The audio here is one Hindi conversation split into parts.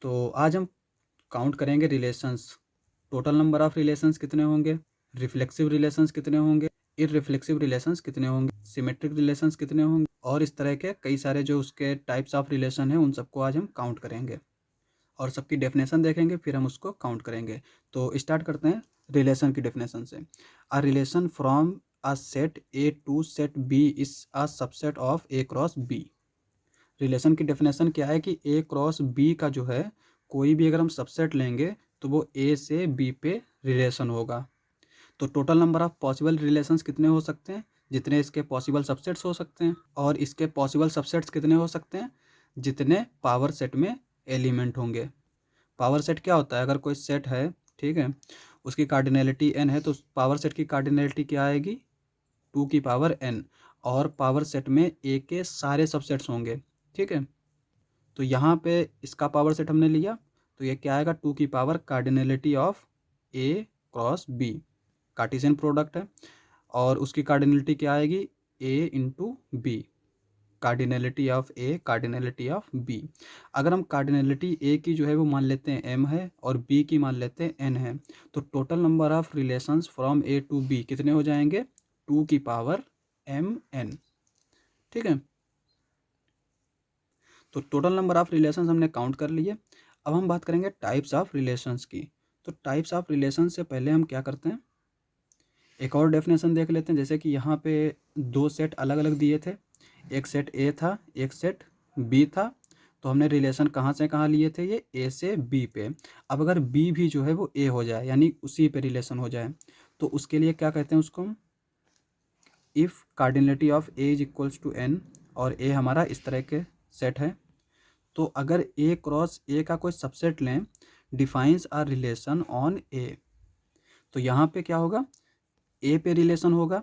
तो आज हम काउंट करेंगे relations. Total number of relations कितने होंगे, रिफ्लेक्सिव रिलेशंस कितने होंगे, इररिफ्लेक्सिव रिलेशंस कितने होंगे, सिमेट्रिक रिलेशंस कितने होंगे, और इस तरह के कई सारे जो उसके टाइप्स ऑफ रिलेशन हैं उन सबको आज हम काउंट करेंगे और सबकी डेफिनेशन देखेंगे, फिर हम उसको काउंट करेंगे। तो स्टार्ट करते हैं रिलेशन की डेफिनेशन से। A relation from a set A to set B is a subset of A cross B. Relation की डेफिनेशन क्या है कि ए क्रॉस बी का जो है कोई भी अगर हम सबसेट लेंगे तो वो ए से बी पे रिलेशन होगा। तो total number of possible relations कितने हो सकते हैं, जितने इसके पॉसिबल सबसेट्स हो सकते हैं, और इसके पॉसिबल सबसेट्स कितने हो सकते हैं, जितने पावर सेट में एलिमेंट होंगे। पावर सेट क्या होता है, अगर कोई सेट है, ठीक है, उसकी कार्डिनलिटी n है तो पावर सेट की कार्डिनलिटी क्या आएगी, 2 की पावर n, और पावर सेट में a के सारे सबसेट्स होंगे। ठीक है, तो यहाँ पे इसका पावर सेट हमने लिया तो ये क्या आएगा, 2 की power cardinality of a cross b, Cartesian product है, और उसकी कार्डिनलिटी क्या आएगी, a into B, cardinality of A, cardinality of B. अगर हम कार्डिनलिटी ए की जो है वो मान लेते हैं m है और b की मान लेते हैं n है, तो total number of relations from A to B कितने हो जाएंगे, 2 की पावर mn। ठीक है, तो टोटल नंबर ऑफ रिलेशंस हमने काउंट कर लिए। अब हम बात करेंगे टाइप्स ऑफ रिलेशंस की। तो टाइप्स ऑफ रिलेशन से पहले हम क्या करते हैं, एक और डेफिनेशन देख लेते हैं। जैसे कि यहाँ पे दो सेट अलग अलग दिए थे, एक सेट ए था, एक सेट बी था, तो हमने रिलेशन कहाँ से कहाँ लिए थे, ये ए से बी पे। अब अगर बी भी जो है वो ए हो जाए, यानी उसी पे रिलेशन हो जाए, तो उसके लिए क्या कहते हैं उसको हम, if cardinality of A is equals to n, और ए हमारा इस तरह के सेट है, तो अगर ए क्रॉस ए का कोई सबसेट लें, डिफाइंस आर रिलेशन ऑन ए, तो यहाँ पे क्या होगा, ए पे रिलेशन होगा,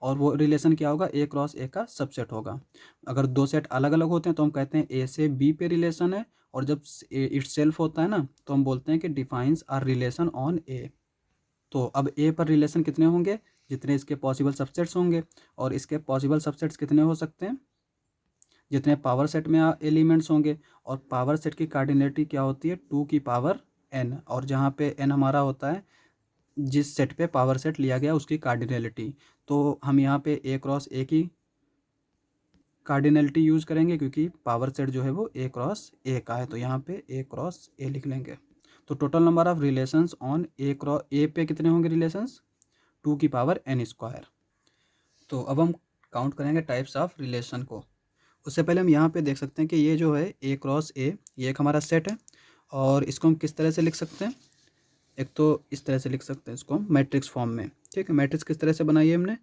और वो रिलेशन क्या होगा, ए क्रॉस ए का सबसेट होगा। अगर दो सेट अलग अलग होते हैं तो हम कहते हैं ए से बी पे रिलेशन है, और जब इट सेल्फ होता है ना तो हम बोलते हैं कि डिफाइंस आर रिलेशन ऑन ए। तो अब ए पर रिलेशन कितने होंगे, जितने इसके पॉसिबल सबसेट्स होंगे, और इसके पॉसिबल सबसेट्स कितने हो सकते हैं, जितने पावर सेट में एलिमेंट्स होंगे। और पावर सेट की कार्डिनलिटी क्या होती है, 2 की पावर n, और जहाँ पे n हमारा होता है जिस सेट पे पावर सेट लिया गया उसकी कार्डिनलिटी। तो हम यहाँ पे ए क्रॉस ए की कार्डिनलिटी यूज़ करेंगे, क्योंकि पावर सेट जो है वो ए क्रॉस ए का है, तो यहाँ पे ए क्रॉस ए लिख लेंगे। तो total number of relations on A cross ए पे कितने होंगे रिलेशंस, 2 की पावर n स्क्वायर। तो अब हम काउंट करेंगे टाइप्स ऑफ रिलेशन को। उससे पहले हम यहाँ पे देख सकते हैं कि ये जो है ए क्रॉस ए, ये एक हमारा सेट है, और इसको हम किस तरह से लिख सकते हैं, एक तो इस तरह से लिख सकते हैं इसको हम मैट्रिक्स फॉर्म में। ठीक है, मैट्रिक्स किस तरह से बनाई है हमने,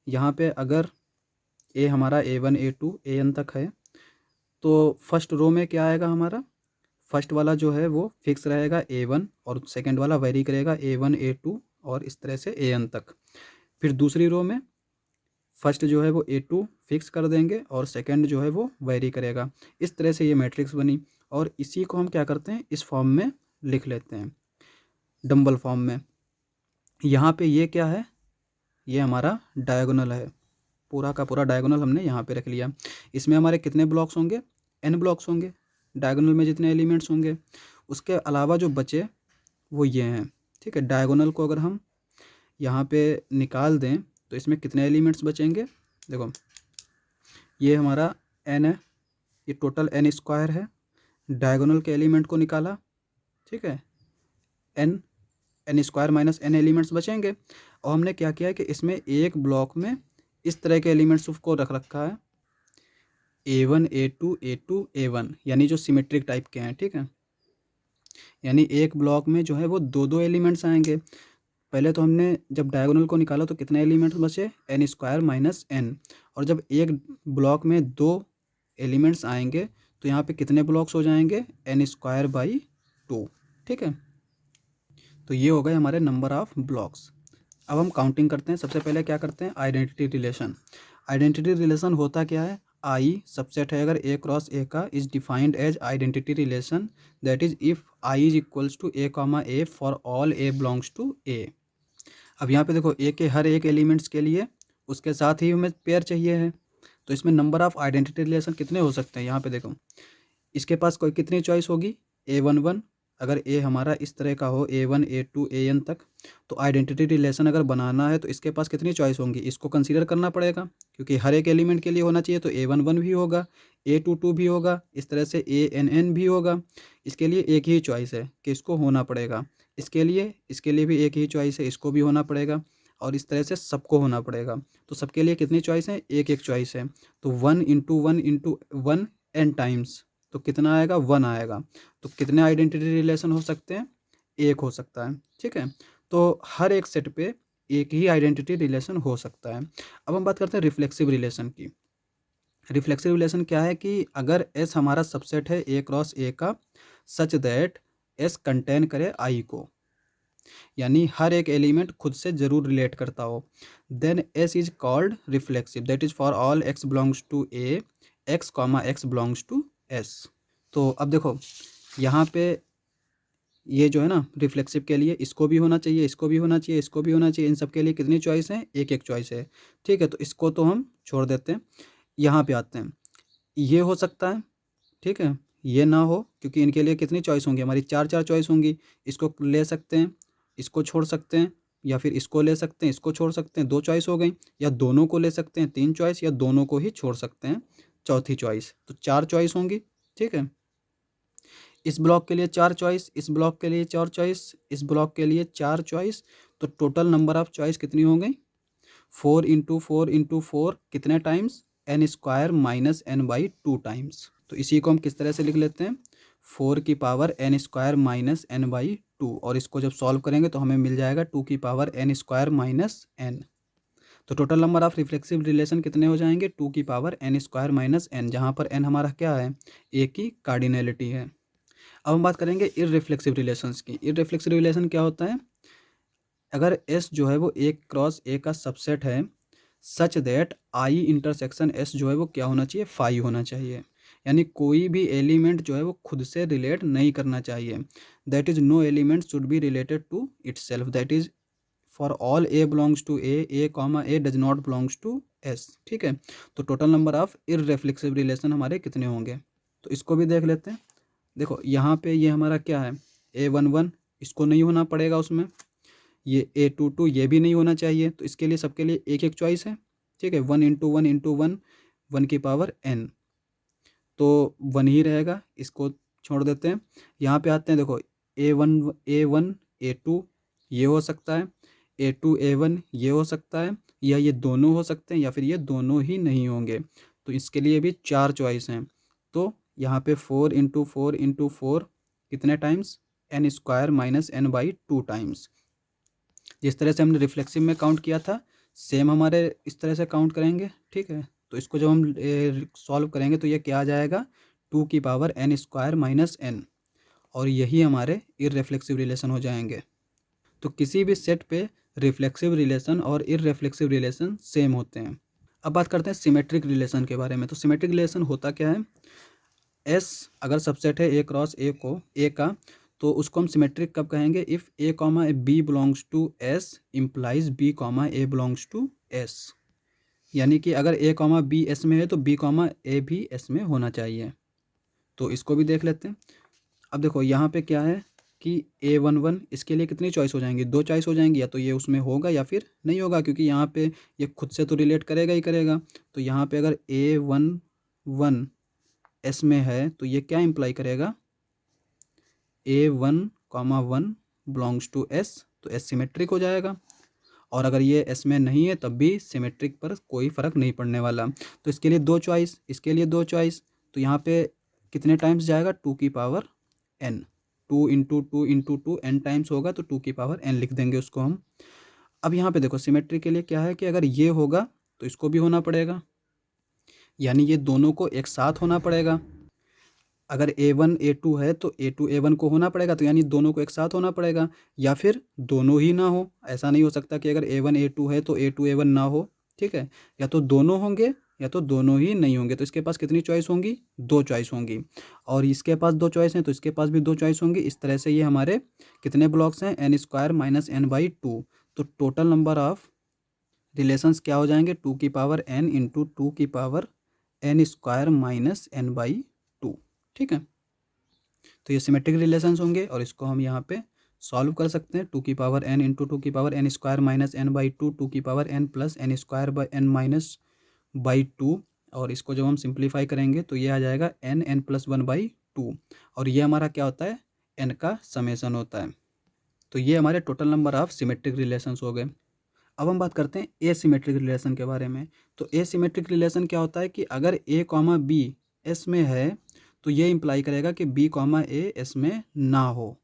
यहाँ पे अगर ए हमारा A1 A2 AN तक है, तो फर्स्ट रो में क्या आएगा हमारा, फर्स्ट वाला जो है वो फिक्स रहेगा A1, और सेकंड वाला वेरी करेगा A1 A2 और इस तरह से AN तक। फिर दूसरी रो में फर्स्ट जो है वो A2 फिक्स कर देंगे और सेकंड जो है वो वेरी करेगा। इस तरह से ये मैट्रिक्स बनी, और इसी को हम क्या करते हैं, इस फॉर्म में लिख लेते हैं, डंबल फॉर्म में। यहाँ पे ये क्या है, ये हमारा डायगोनल है, पूरा का पूरा डायगोनल हमने यहाँ पे रख लिया। इसमें हमारे कितने ब्लॉक्स होंगे, n ब्लॉक्स होंगे, डायगोनल में जितने एलिमेंट्स होंगे। उसके अलावा जो बचे वो ये हैं। ठीक है, डायगोनल को अगर हम यहाँ पे निकाल दें तो इसमें कितने एलिमेंट्स बचेंगे, देखो ये हमारा n है, ये टोटल n स्क्वायर है, डायगोनल के एलिमेंट को निकाला, ठीक है, n square minus n elements बचेंगे। और हमने क्या किया है कि इसमें एक ब्लॉक में इस तरह के एलिमेंट्स को रख रखा है, A1 A2 A2 A1, यानी जो सिमेट्रिक टाइप के हैं। ठीक है, यानी एक ब्लॉक में जो है वो दो दो एलिमेंट्स आएंगे। पहले तो हमने जब डायगोनल को निकाला तो कितने एलिमेंट्स बचे, n स्क्वायर माइनस n, और जब एक ब्लॉक में दो एलिमेंट्स आएंगे तो यहाँ पे कितने ब्लॉक्स हो जाएंगे, n स्क्वायर बाई 2। ठीक है, तो ये हो गए हमारे नंबर ऑफ ब्लॉक्स। अब हम काउंटिंग करते हैं। सबसे पहले क्या करते हैं, आइडेंटिटी रिलेशन। आइडेंटिटी रिलेशन होता क्या है, आई सबसेट है अगर ए क्रॉस ए का, is defined as identity relation, that is if I is equals to A comma A for all A belongs to A. अब यहाँ पे देखो ए के हर एक एलिमेंट्स के लिए उसके साथ ही हमें पेयर चाहिए है, तो इसमें नंबर ऑफ आइडेंटिटी रिलेशन कितने हो सकते हैं, यहाँ पे देखो इसके पास कोई कितनी चॉइस होगी, A11, अगर ए हमारा इस तरह का हो A1 A2 AN तक, तो आइडेंटिटी रिलेशन अगर बनाना है तो इसके पास कितनी चॉइस होंगी, इसको कंसीडर करना पड़ेगा क्योंकि हर एक एलिमेंट के लिए होना चाहिए। तो A11 भी होगा, A22 भी होगा, इस तरह से ANN भी होगा। इसके लिए एक ही चॉइस है कि इसको होना पड़ेगा। इसके लिए भी एक ही चॉइस है, इसको भी होना पड़ेगा, और इस तरह से सबको होना पड़ेगा। तो सबके लिए कितनी चॉइस है, एक एक चॉइस है। तो 1 × 1 × 1 n टाइम्स, तो कितना आएगा, 1 आएगा। तो कितने आइडेंटिटी रिलेशन हो सकते हैं, एक हो सकता है। ठीक है, तो हर एक सेट पे एक ही आइडेंटिटी रिलेशन हो सकता है। अब हम बात करते हैं रिफ्लेक्सिव रिलेशन की। रिफ्लेक्सिव रिलेशन क्या है कि अगर एस हमारा सबसेट है ए क्रॉस ए का, सच दैट एस कंटेन करे आई को, यानी हर एक एलिमेंट खुद से जरूर रिलेट करता हो, then S is called reflexive, that is for all x belongs to A, x comma x belongs to S. तो अब देखो यहाँ पे ये जो है ना रिफ्लेक्सिव के लिए इसको भी होना चाहिए, इसको भी होना चाहिए, इसको भी होना चाहिए, इन सब के लिए कितनी चॉइस है, एक एक चॉइस है। ठीक है, तो इसको तो हम छोड़ देते हैं। यहाँ पे आते हैं, ये हो सकता है, ठीक है, ये ना हो क्योंकि इनके लिए कितनी चॉइस होंगी, हमारी चार चार चॉइस होंगी। इसको ले सकते हैं, इसको छोड़ सकते हैं, या फिर इसको ले सकते हैं, इसको छोड़ सकते हैं, दो चॉइस हो गई। या दोनों को ले सकते हैं, तीन चॉइस, या दोनों को ही छोड़ सकते हैं, चौथी चॉइस। तो चार चॉइस होंगी। ठीक है, इस ब्लॉक के लिए चार चॉइस, इस ब्लॉक के लिए चार चॉइस, इस ब्लॉक के लिए चार चॉइस। तो टोटल नंबर ऑफ चॉइस कितनी हो गई, 4 × 4 × 4 कितने टाइम्स, n² - n/2 टाइम्स। तो इसी को हम किस तरह से लिख लेते हैं, 4n² - n/2, और इसको जब सॉल्व करेंगे तो हमें मिल जाएगा 2n² - n। तो total number of reflexive relation कितने हो जाएंगे, 2n² - n, जहाँ पर n हमारा क्या है, ए की कार्डिनलिटी है। अब हम बात करेंगे इररिफ्लेक्सिव रिलेशंस की। इररिफ्लेक्सिव रिलेशन क्या होता है, अगर एस जो है वो ए क्रॉस ए का सबसेट है, such that I intersection S जो है वो क्या होना चाहिए, फाई होना चाहिए। यानी कोई भी एलिमेंट जो है वो खुद से रिलेट नहीं करना चाहिए। That is no element should be related to itself, that is for all A belongs to A comma a does not belongs to S. ठीक है, तो total number of irreflexive relation हमारे कितने होंगे, तो इसको भी देख लेते हैं। देखो यहाँ पे ये हमारा क्या है, A11, इसको नहीं होना पड़ेगा उसमें। ये A22 ये भी नहीं होना चाहिए। तो इसके लिए सबके लिए एक एक चॉइस है। ठीक है, 1 × 1 × 1 1n, तो 1 ही रहेगा, इसको छोड़ देते हैं। यहाँ पे आते हैं, देखो A1 A2 ये हो सकता है, A2 A1 ये हो सकता है, या ये दोनों हो सकते हैं, या फिर ये दोनों ही नहीं होंगे। तो इसके लिए भी चार चॉइस हैं। तो यहाँ पे 4 × 4 × 4 कितने टाइम्स, n² - n/2 टाइम्स। जिस तरह से हमने रिफ्लेक्सिव में काउंट किया था, सेम हमारे इस तरह से काउंट करेंगे। ठीक है, तो इसको जब हम सॉल्व करेंगे तो ये क्या आ जाएगा, 2n² - n, और यही हमारे इररिफ्लेक्सिव रिलेशन हो जाएंगे। तो किसी भी सेट पे रिफ्लेक्सिव रिलेशन और इररिफ्लेक्सिव रिलेशन सेम होते हैं। अब बात करते हैं सिमेट्रिक रिलेशन के बारे में। तो सिमेट्रिक रिलेशन होता क्या है, एस अगर सबसेट है ए क्रॉस ए को ए का, तो उसको हम सिमेट्रिक कब कहेंगे, if a comma a b belongs to S implies b comma a belongs to S. यानी कि अगर ए कॉमा बी एस में है तो बी कॉमा ए भी एस में होना चाहिए। तो इसको भी देख लेते हैं। अब देखो यहाँ पे क्या है कि A11, इसके लिए कितनी चॉइस हो जाएंगी, दो चॉइस हो जाएंगी, या तो ये उसमें होगा या फिर नहीं होगा, क्योंकि यहाँ पे ये खुद से तो रिलेट करेगा ही करेगा। तो यहाँ पे अगर A11 एस में है तो ये क्या इम्प्लाई करेगा, A1, 1 बिलोंग्स टू एस, तो एस सिमेट्रिक हो जाएगा। और अगर ये एस में नहीं है तब भी सिमेट्रिक पर कोई फ़र्क नहीं पड़ने वाला। तो इसके लिए दो चॉइस, इसके लिए दो चॉइस। तो यहाँ पे कितने टाइम्स जाएगा, 2n, 2 × 2 × 2 n टाइम्स होगा, तो 2n लिख देंगे उसको हम। अब यहाँ पे देखो सिमेट्री के लिए क्या है कि अगर ये होगा तो इसको भी होना पड़ेगा, यानी ये दोनों को एक साथ होना पड़ेगा। अगर A1 A2 है तो A2 A1 को होना पड़ेगा, तो यानी दोनों को एक साथ होना पड़ेगा, या फिर दोनों ही ना हो। ऐसा नहीं हो सकता कि अगर A1 A2 है तो A2 A1 ना हो। ठीक है, या तो दोनों होंगे या तो दोनों ही नहीं होंगे। तो इसके पास कितनी चॉइस होंगी, दो चॉइस होंगी। और इसके पास दो चॉइस हैं तो इसके पास भी दो चॉइस होंगी। इस तरह से ये हमारे कितने ब्लॉक्स हैं, n² - n/2। तो टोटल नंबर ऑफ रिलेशंस क्या हो जाएंगे, 2n × 2n² - n/2। ठीक है, तो ये सिमेट्रिक रिलेशंस होंगे और इसको हम यहाँ पे सॉल्व कर सकते हैं। 2 की पावर n इंटू 2 की power n square minus n by 2, 2 की power n plus n square by n minus by 2, और इसको जब हम सिंप्लीफाई करेंगे तो ये आ जाएगा n प्लस 1 बाई 2, और ये हमारा क्या होता है, n का समेसन होता है। तो ये हमारे total number of symmetric relations हो गए। अब हम बात करते हैं एसिमेट्रिक रिलेशन के बारे में। तो एसिमेट्रिक रिलेशन क्या होता है कि अगर a कॉमा बी एस में है तो ये इंप्लाई करेगा कि b कॉमा ए एस में ना हो,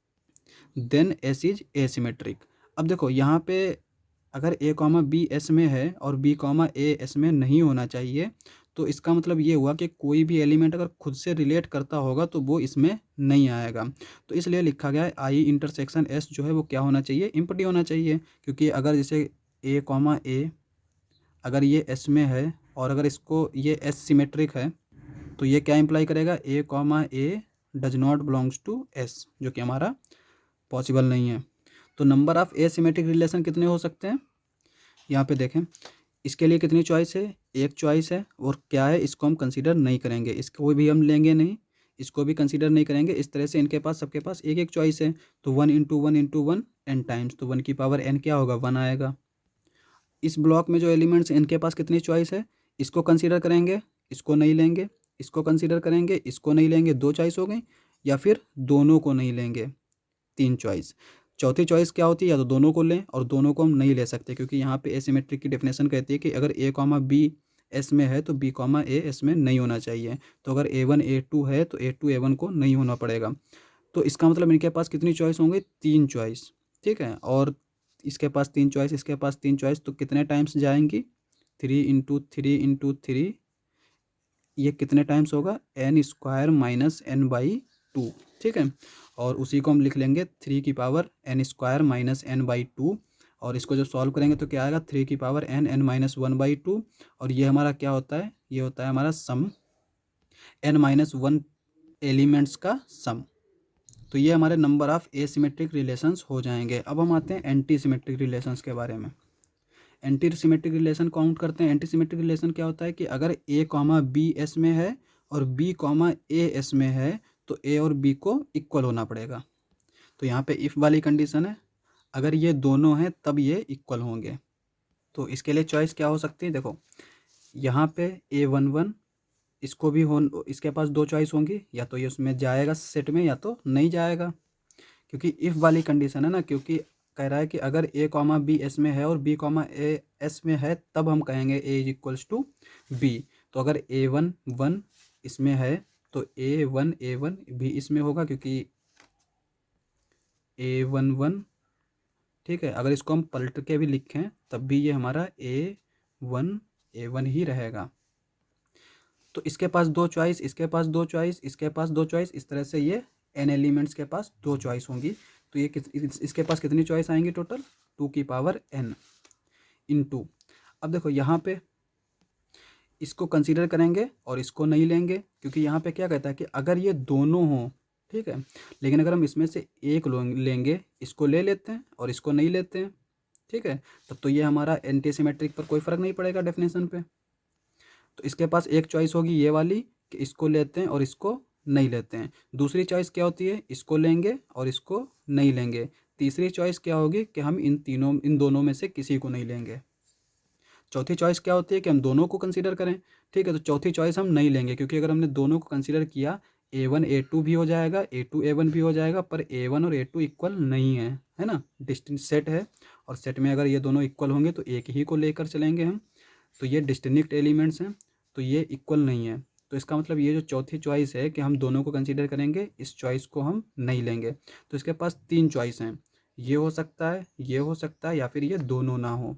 देन एस इज एसिमेट्रिक। अब देखो यहाँ पे अगर a कॉमा बी एस में है और b कॉमा ए एस में नहीं होना चाहिए, तो इसका मतलब ये हुआ कि कोई भी एलिमेंट अगर खुद से रिलेट करता होगा तो वो इसमें नहीं आएगा। तो इसलिए लिखा गया है आई इंटरसेक्शन एस जो है वो क्या होना चाहिए, एम्प्टी होना चाहिए। क्योंकि अगर जैसे a कॉमा ए अगर ये एस में है और अगर इसको ये एस सिमेट्रिक है तो ये क्या इंप्लाई करेगा, a comma a does not belongs to S, जो कि हमारा पॉसिबल नहीं है। तो नंबर ऑफ एसिमेट्रिक रिलेशन कितने हो सकते हैं, यहाँ पे देखें। इसके लिए कितनी चॉइस है, एक चॉइस है, और क्या है, इसको हम कंसीडर नहीं करेंगे, इसको भी हम लेंगे नहीं, इसको भी कंसीडर नहीं करेंगे। इस तरह से इनके पास सबके पास एक एक चॉइस है। तो 1 इंटू 1 इंटू 1 n टाइम्स, तो 1 की पावर n क्या होगा, 1 आएगा। इस ब्लॉक में जो एलिमेंट्स इनके पास कितनी चॉइस है, इसको कंसीडर करेंगे, इसको नहीं लेंगे, इसको कंसीडर करेंगे, इसको नहीं लेंगे, 2 चॉइस हो गई, या फिर दोनों को नहीं लेंगे, 3 चॉइस। चौथी चॉइस क्या होती है, या तो दोनों को लें और दोनों को हम नहीं ले सकते, क्योंकि यहाँ पे एसिमेट्रिक की डेफिनेशन कहती है कि अगर a कॉमा बी एस में है तो b कॉमा ए एस में नहीं होना चाहिए। तो अगर a1 a2 है तो a2 a1 को नहीं होना पड़ेगा। तो इसका मतलब इनके पास कितनी चॉइस होंगी, 3 चॉइस, ठीक है। और इसके पास 3 चॉइस, इसके पास 3 चॉइस, तो कितने टाइम्स जाएंगी, 3 इंटू 3 इंटू 3, ये कितने टाइम्स होगा, n square minus n by 2, ठीक है। और उसी को हम लिख लेंगे 3 की power n square minus n by 2, और इसको जब सॉल्व करेंगे तो क्या आएगा, 3 की पावर n माइनस 1 बाई 2, और ये हमारा क्या होता है, ये होता है हमारा सम, n माइनस 1 एलिमेंट्स का सम। तो ये हमारे नंबर ऑफ एसिमेट्रिक रिलेशंस हो जाएंगे। अब हम आते हैं एंटी सिमेट्रिक रिलेशंस के बारे में। एंटी सिमेट्रिक रिलेशन काउंट करते हैं। एंटी सिमेट्रिक रिलेशन क्या होता है कि अगर a कॉमा बी एस में है और b कॉमा ए एस में है तो a और b को इक्वल होना पड़ेगा। तो यहाँ पे इफ़ वाली कंडीशन है, अगर ये दोनों हैं तब ये इक्वल होंगे। तो इसके लिए चॉइस क्या हो सकती है, देखो यहाँ पे a11 इसको भी हो, इसके पास 2 चॉइस होंगी, या तो ये उसमें जाएगा सेट में या तो नहीं जाएगा, क्योंकि इफ़ वाली कंडीशन है ना। क्योंकि कह रहा है कि अगर a कॉमा बी एस में है और b कॉमा ए एस में है तब हम कहेंगे a is equals to b। तो अगर a1 1 इसमें है तो a1 भी इसमें होगा, क्योंकि a1 1, ठीक है। अगर इसको हम पलट के भी लिखें तब भी ये हमारा a1 ही रहेगा। तो इसके पास 2 चॉइस, इसके पास 2 चॉइस, इसके पास 2 चॉइस, इस तरह से ये n एलिमेंट्स के पास 2 चॉइस होंगी। तो ये इसके पास कितनी चॉइस आएंगी टोटल, 2 की पावर n इंटू। अब देखो यहाँ पे इसको कंसीडर करेंगे और इसको नहीं लेंगे, क्योंकि यहाँ पे क्या कहता है कि अगर ये दोनों हों, ठीक है, लेकिन अगर हम इसमें से एक लेंगे, इसको ले लेते हैं और इसको नहीं लेते हैं, ठीक है, तब तो ये हमारा एंटी सिमेट्रिक पर कोई फ़र्क नहीं पड़ेगा डेफिनेशन पे। तो इसके पास एक चॉइस होगी ये वाली कि इसको लेते हैं और इसको नहीं लेते हैं। दूसरी चॉइस क्या होती है, इसको लेंगे और इसको नहीं लेंगे। तीसरी चॉइस क्या होगी कि हम इन दोनों में से किसी को नहीं लेंगे। चौथी चॉइस क्या होती है कि हम दोनों को कंसीडर करें, ठीक है। तो चौथी चॉइस हम नहीं लेंगे, क्योंकि अगर हमने दोनों को कंसीडर किया a1 a2 भी हो जाएगा, a2 a1 भी हो जाएगा, पर a1 और a2 इक्वल नहीं है ना, डिस्टिंक्ट सेट है, और सेट में अगर ये दोनों इक्वल होंगे तो एक ही को लेकर चलेंगे हम। तो ये डिस्टिंक्ट एलिमेंट्स हैं, तो ये इक्वल नहीं है। तो इसका मतलब ये जो चौथी चॉइस है कि हम दोनों को कंसीडर करेंगे, इस चॉइस को हम नहीं लेंगे। तो इसके पास 3 चॉइस हैं, ये हो सकता है, ये हो सकता है, या फिर ये दोनों ना हो।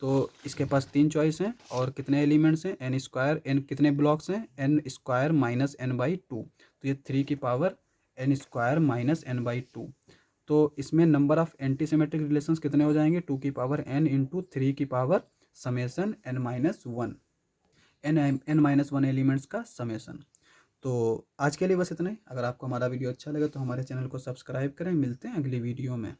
तो इसके पास 3 चॉइस हैं और कितने एलिमेंट्स हैं, n स्क्वायर, n कितने ब्लॉक्स हैं, n square minus n by 2। तो ये 3 की power n square minus n by 2। तो इसमें number of anti symmetric relations कितने हो जाएंगे, 2 की पावर n इंटू 3 की power summation n minus 1, n minus 1 elements का समेसन। तो आज के लिए बस इतना ही। अगर आपको हमारा वीडियो अच्छा लगे तो हमारे चैनल को सब्सक्राइब करें। मिलते हैं अगली वीडियो में।